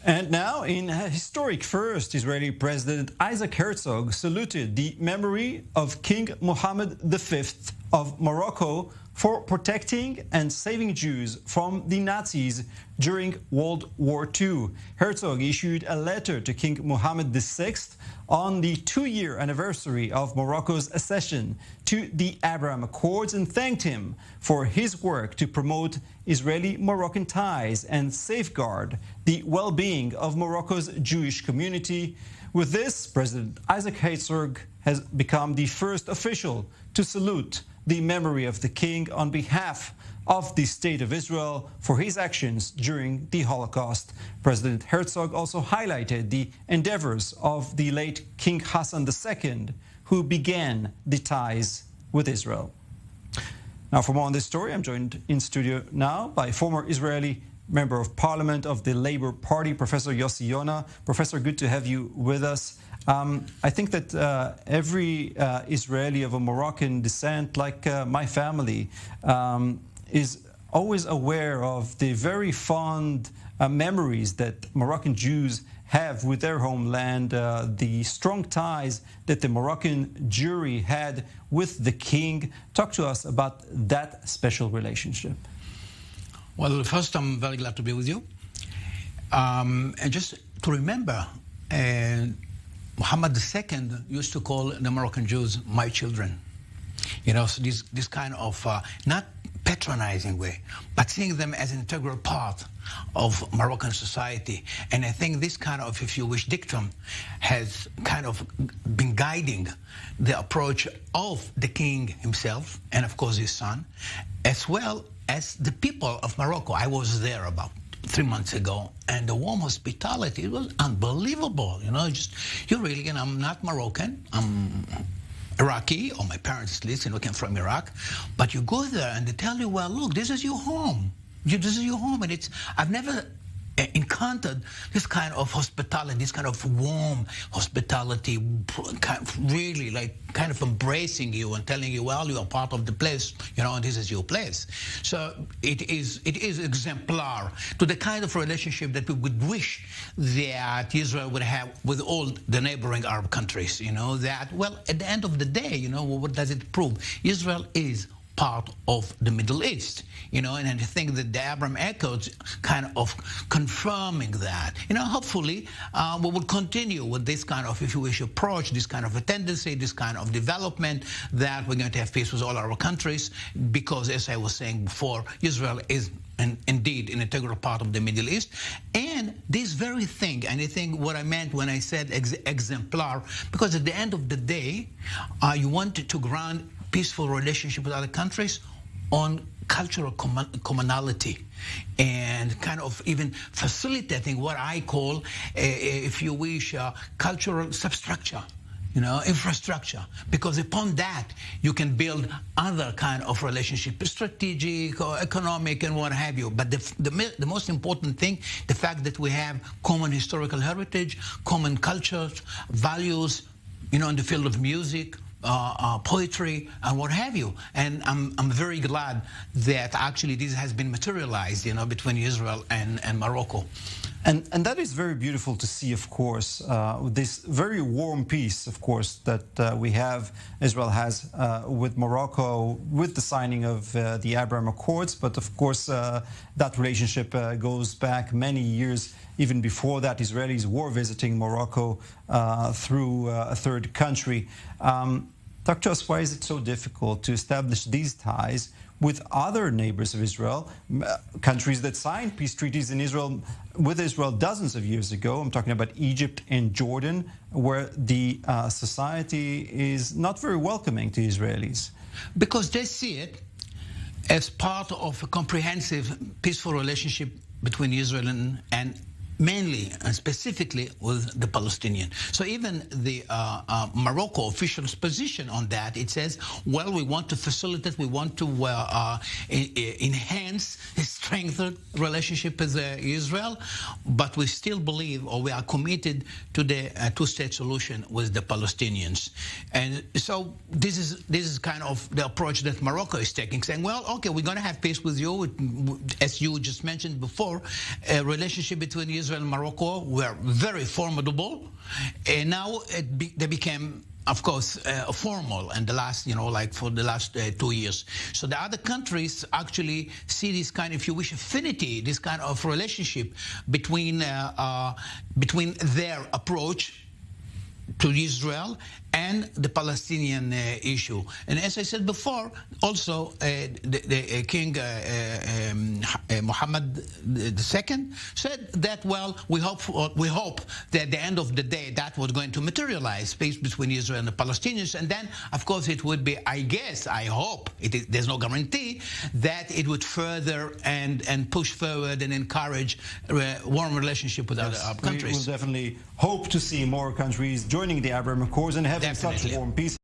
And now, in a historic first, Israeli President Isaac Herzog saluted the memory of King Mohammed V of Morocco for protecting and saving Jews from the Nazis during World War II. Herzog issued a letter to King Mohammed VI on the 2-year anniversary of Morocco's accession to the Abraham Accords and thanked him for his work to promote Israeli-Moroccan ties and safeguard the well-being of Morocco's Jewish community. With this, President Isaac Herzog has become the first official to salute the memory of the king on behalf of the State of Israel for his actions during the Holocaust. President Herzog also highlighted the endeavors of the late King Hassan II, who began the ties with Israel. Now, for more on this story, I'm joined in studio now by former Israeli Member of Parliament of the Labour Party, Professor Yossi Yonah. Professor, good to have you with us. I think that every Israeli of a Moroccan descent, like my family, is always aware of the very fond memories that Moroccan Jews have with their homeland, the strong ties that the Moroccan Jewry had with the king. Talk to us about that special relationship. Well, first, I'm very glad to be with you. And just to remember, Muhammad II used to call the Moroccan Jews my children. You know, so this kind of not patronizing way, but seeing them as an integral part of Moroccan society. And I think this kind of, if you wish, dictum has kind of been guiding the approach of the king himself and, of course, his son, as well as the people of Morocco. I was there about 3 months ago, and the warm hospitality, it was unbelievable. You know, you really, and I'm not Moroccan, I'm Iraqi, or my parents at least, came from Iraq, but you go there and they tell you, well, look, this is your home. This is your home, and I've never encountered this kind of hospitality, this kind of warm hospitality, really like kind of embracing you and telling you, well, you are part of the place, and this is your place. So it is exemplar to the kind of relationship that we would wish that Israel would have with all the neighboring Arab countries, that, well, at the end of the day, what does it prove? Israel is part of the Middle East, and I think that the Abraham Accords kind of confirming that. Hopefully we will continue with this kind of, if you wish, approach, this kind of a tendency, this kind of development, that we're going to have peace with all our countries, because, as I was saying before, Israel is indeed an integral part of the Middle East. And this very thing, and I think what I meant when I said exemplar, because at the end of the day, you want to ground peaceful relationship with other countries on cultural commonality, and kind of even facilitating what I call, if you wish, cultural substructure, infrastructure, because upon that you can build other kind of relationship, strategic or economic and what have you. But the most important thing, the fact that we have common historical heritage, common cultures, values, in the field of music, poetry, and what have you. And I'm very glad that actually this has been materialized, between Israel and Morocco. And that is very beautiful to see, of course, this very warm peace, of course, that Israel has with Morocco, with the signing of the Abraham Accords. But of course, that relationship goes back many years. Even before that, Israelis were visiting Morocco through a third country. Talk to us, why is it so difficult to establish these ties with other neighbors of Israel, countries that signed peace treaties with Israel dozens of years ago? I'm talking about Egypt and Jordan, where the society is not very welcoming to Israelis. Because they see it as part of a comprehensive, peaceful relationship between Israel and mainly and specifically with the Palestinian. So even the Morocco official's position on that, it says, well, we want to facilitate, we want to enhance, strengthen relationship with Israel, but we still believe, or we are committed to the two-state solution with the Palestinians. And so this is kind of the approach that Morocco is taking, saying, well, okay, we're going to have peace with you, as you just mentioned before, a relationship between Israel Israel and Morocco were very formidable, and now they became, of course, formal in the last, like for the last 2 years. So the other countries actually see this kind, if you wish, affinity, this kind of relationship between their approach to Israel and the Palestinian issue. And as I said before, also the King Mohammed II said that, well, we hope that at the end of the day that was going to materialize, peace between Israel and the Palestinians, and then, of course, it would be, I hope, there's no guarantee, that it would further and push forward and encourage warm relationship with other Arab countries. We will definitely hope to see more countries joining the Abraham Accords and having such warm peace.